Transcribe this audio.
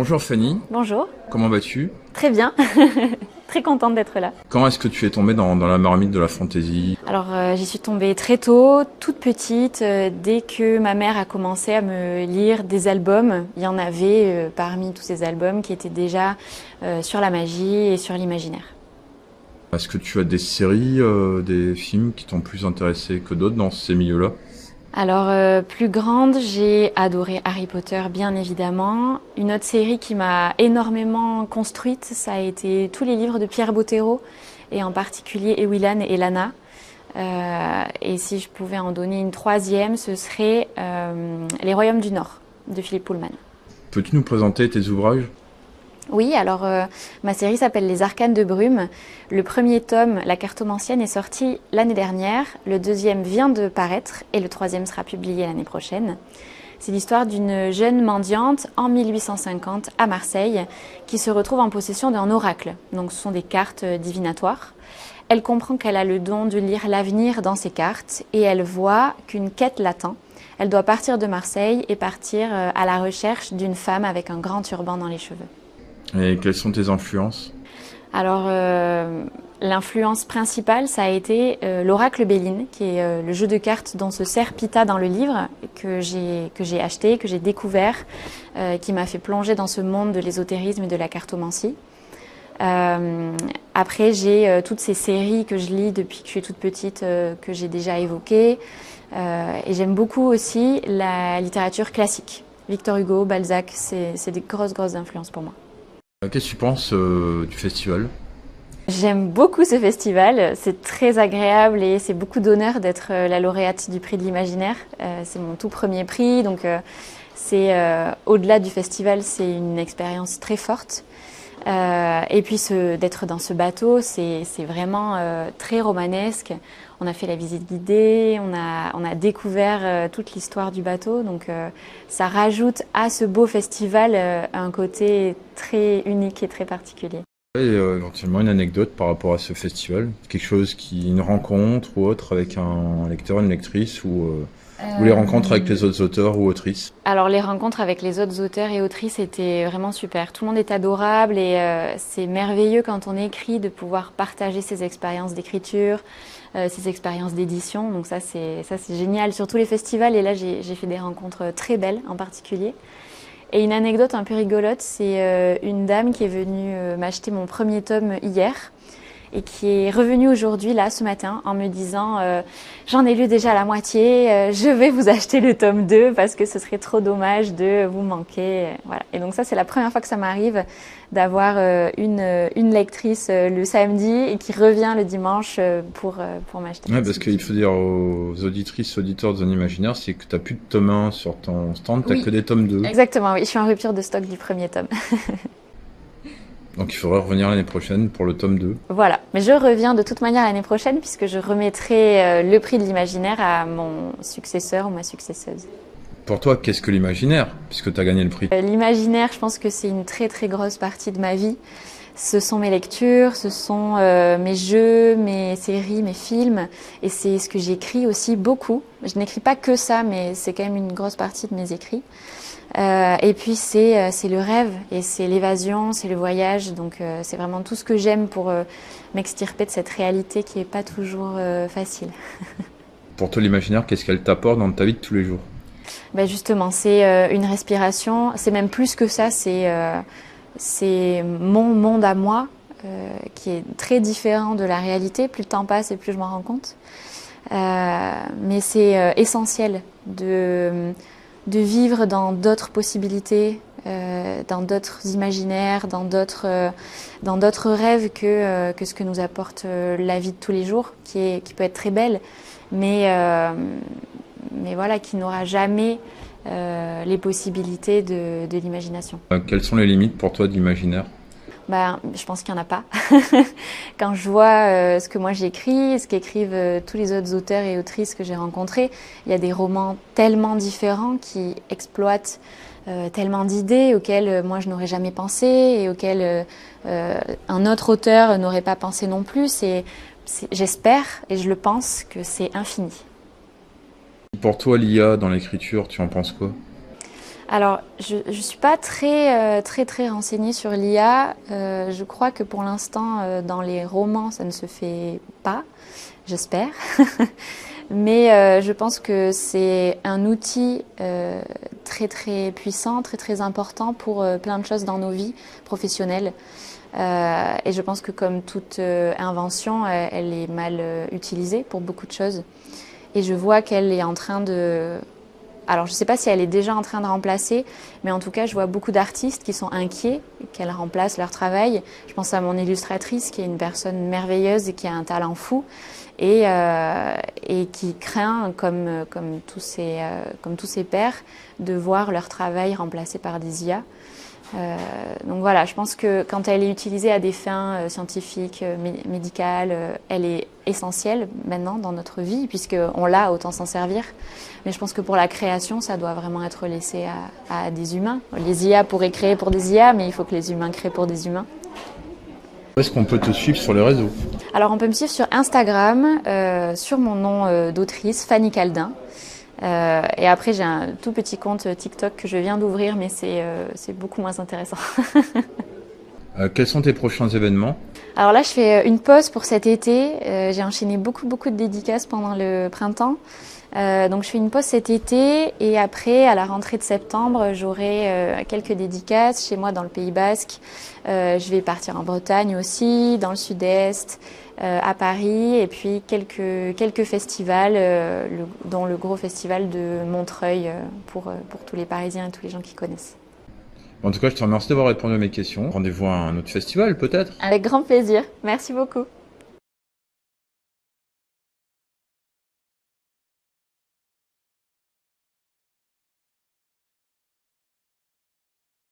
Bonjour Fanny, Bonjour, comment vas-tu? très bien, très contente d'être là. Comment est-ce que tu es tombée dans la marmite de la fantaisie? Alors j'y suis tombée très tôt, toute petite, dès que ma mère a commencé à me lire des albums. Il y en avait parmi tous ces albums qui étaient déjà sur la magie et sur l'imaginaire. Est-ce que tu as des séries, des films qui t'ont plus intéressé que d'autres dans ces milieux-là? Alors plus grande, j'ai adoré Harry Potter bien évidemment. Une autre série qui m'a énormément construite, ça a été tous les livres de Pierre Bottero et en particulier Ewilan et Lana. Et si je pouvais en donner une troisième, ce serait Les Royaumes du Nord de Philippe Pullman. Peux-tu nous présenter tes ouvrages? Oui, alors ma série s'appelle Les Arcanes de Brume. Le premier tome, La Cartomancienne, est sorti l'année dernière. Le deuxième vient de paraître et le troisième sera publié l'année prochaine. C'est l'histoire d'une jeune mendiante en 1850 à Marseille qui se retrouve en possession d'un oracle. Donc ce sont des cartes divinatoires. Elle comprend qu'elle a le don de lire l'avenir dans ces cartes et elle voit qu'une quête l'attend. Elle doit partir de Marseille et partir à la recherche d'une femme avec un grand turban dans les cheveux. Et quelles sont tes influences? Alors, l'influence principale, ça a été l'Oracle Béline, qui est le jeu de cartes dont se sert Pita dans le livre, que j'ai acheté, que j'ai découvert, qui m'a fait plonger dans ce monde de l'ésotérisme et de la cartomancie. Après, j'ai toutes ces séries que je lis depuis que je suis toute petite, que j'ai déjà évoquées. Et j'aime beaucoup aussi la littérature classique. Victor Hugo, Balzac, c'est des grosses influences pour moi. Qu'est-ce que tu penses du festival? J'aime beaucoup ce festival, c'est très agréable et c'est beaucoup d'honneur d'être la lauréate du prix de l'imaginaire. C'est mon tout premier prix, donc au-delà du festival, c'est une expérience très forte. Et puis d'être dans ce bateau, c'est vraiment très romanesque. On a fait la visite guidée, on a découvert toute l'histoire du bateau, donc ça rajoute à ce beau festival un côté très unique et très particulier. Et éventuellement une anecdote par rapport à ce festival, quelque chose une rencontre ou autre avec un lecteur, une lectrice ou les rencontres avec les autres auteurs ou autrices? Alors les rencontres avec les autres auteurs et autrices étaient vraiment super. Tout le monde est adorable et c'est merveilleux quand on écrit de pouvoir partager ses expériences d'écriture, ses expériences d'édition. Donc ça c'est génial sur tous les festivals et là j'ai fait des rencontres très belles en particulier. Et une anecdote un peu rigolote, c'est une dame qui est venue m'acheter mon premier tome hier et qui est revenue aujourd'hui, là, ce matin, en me disant j'en ai lu déjà la moitié, je vais vous acheter le tome 2 parce que ce serait trop dommage de vous manquer. Voilà. Et donc ça, c'est la première fois que ça m'arrive d'avoir une lectrice le samedi et qui revient le dimanche pour m'acheter. Ouais, parce qu'il faut dire aux auditrices, auditeurs de Zone Imaginaire, c'est que tu n'as plus de tome 1 sur ton stand, tu n'as que des tomes 2. Exactement, oui, je suis en rupture de stock du premier tome. Donc il faudra revenir l'année prochaine pour le tome 2. Voilà, mais je reviens de toute manière l'année prochaine puisque je remettrai le prix de l'imaginaire à mon successeur ou ma successeuse. Pour toi, qu'est-ce que l'imaginaire, puisque tu as gagné le prix? L'imaginaire, je pense que c'est une très grosse partie de ma vie. Ce sont mes lectures, ce sont mes jeux, mes séries, mes films, et c'est ce que j'écris aussi beaucoup. Je n'écris pas que ça, mais c'est quand même une grosse partie de mes écrits. Et puis c'est le rêve et c'est l'évasion, c'est le voyage, donc c'est vraiment tout ce que j'aime pour m'extirper de cette réalité qui n'est pas toujours facile. Pour toi, l'imaginaire, qu'est-ce qu'elle t'apporte dans ta vie de tous les jours? Ben justement, c'est une respiration, c'est même plus que ça, c'est mon monde à moi qui est très différent de la réalité. Plus le temps passe et plus je m'en rends compte. Mais c'est essentiel de vivre dans d'autres possibilités, dans d'autres imaginaires, dans d'autres rêves que ce que nous apporte la vie de tous les jours, qui peut être très belle, mais voilà, qui n'aura jamais les possibilités de l'imagination. Quelles sont les limites pour toi de l'imaginaire? Je pense qu'il n'y en a pas. Quand je vois ce que moi j'écris, ce qu'écrivent tous les autres auteurs et autrices que j'ai rencontrés, il y a des romans tellement différents qui exploitent tellement d'idées auxquelles moi je n'aurais jamais pensé et auxquelles un autre auteur n'aurait pas pensé non plus. J'espère et je le pense que c'est infini. Pour toi, l'IA dans l'écriture, tu en penses quoi? Alors, je suis pas très renseignée sur l'IA. Je crois que pour l'instant, dans les romans, ça ne se fait pas, j'espère. Mais je pense que c'est un outil très puissant, très important pour plein de choses dans nos vies professionnelles. Et je pense que comme toute invention, elle est mal utilisée pour beaucoup de choses. Et je vois qu'elle est en train de... Alors je ne sais pas si elle est déjà en train de remplacer, mais en tout cas je vois beaucoup d'artistes qui sont inquiets qu'elle remplace leur travail. Je pense à mon illustratrice qui est une personne merveilleuse et qui a un talent fou et qui craint, comme tous ses pairs, de voir leur travail remplacé par des IA. Donc voilà, je pense que quand elle est utilisée à des fins scientifiques, médicales, elle est essentielle maintenant dans notre vie, puisqu'on l'a, autant s'en servir. Mais je pense que pour la création, ça doit vraiment être laissé à des humains. Les IA pourraient créer pour des IA, mais il faut que les humains créent pour des humains. Où est-ce qu'on peut te suivre sur les réseaux? Alors on peut me suivre sur Instagram, sur mon nom d'autrice, Fanny Caldin. Et après, j'ai un tout petit compte TikTok que je viens d'ouvrir, mais c'est beaucoup moins intéressant. Quels sont tes prochains événements? Alors là, je fais une pause pour cet été. J'ai enchaîné beaucoup de dédicaces pendant le printemps. Donc je fais une pause cet été et après, à la rentrée de septembre, j'aurai quelques dédicaces chez moi dans le Pays Basque. Je vais partir en Bretagne aussi, dans le Sud-Est, à Paris et puis quelques festivals, dont le gros festival de Montreuil pour tous les Parisiens et tous les gens qui connaissent. En tout cas, je te remercie d'avoir répondu à mes questions. Rendez-vous à un autre festival, peut-être? Avec grand plaisir. Merci beaucoup.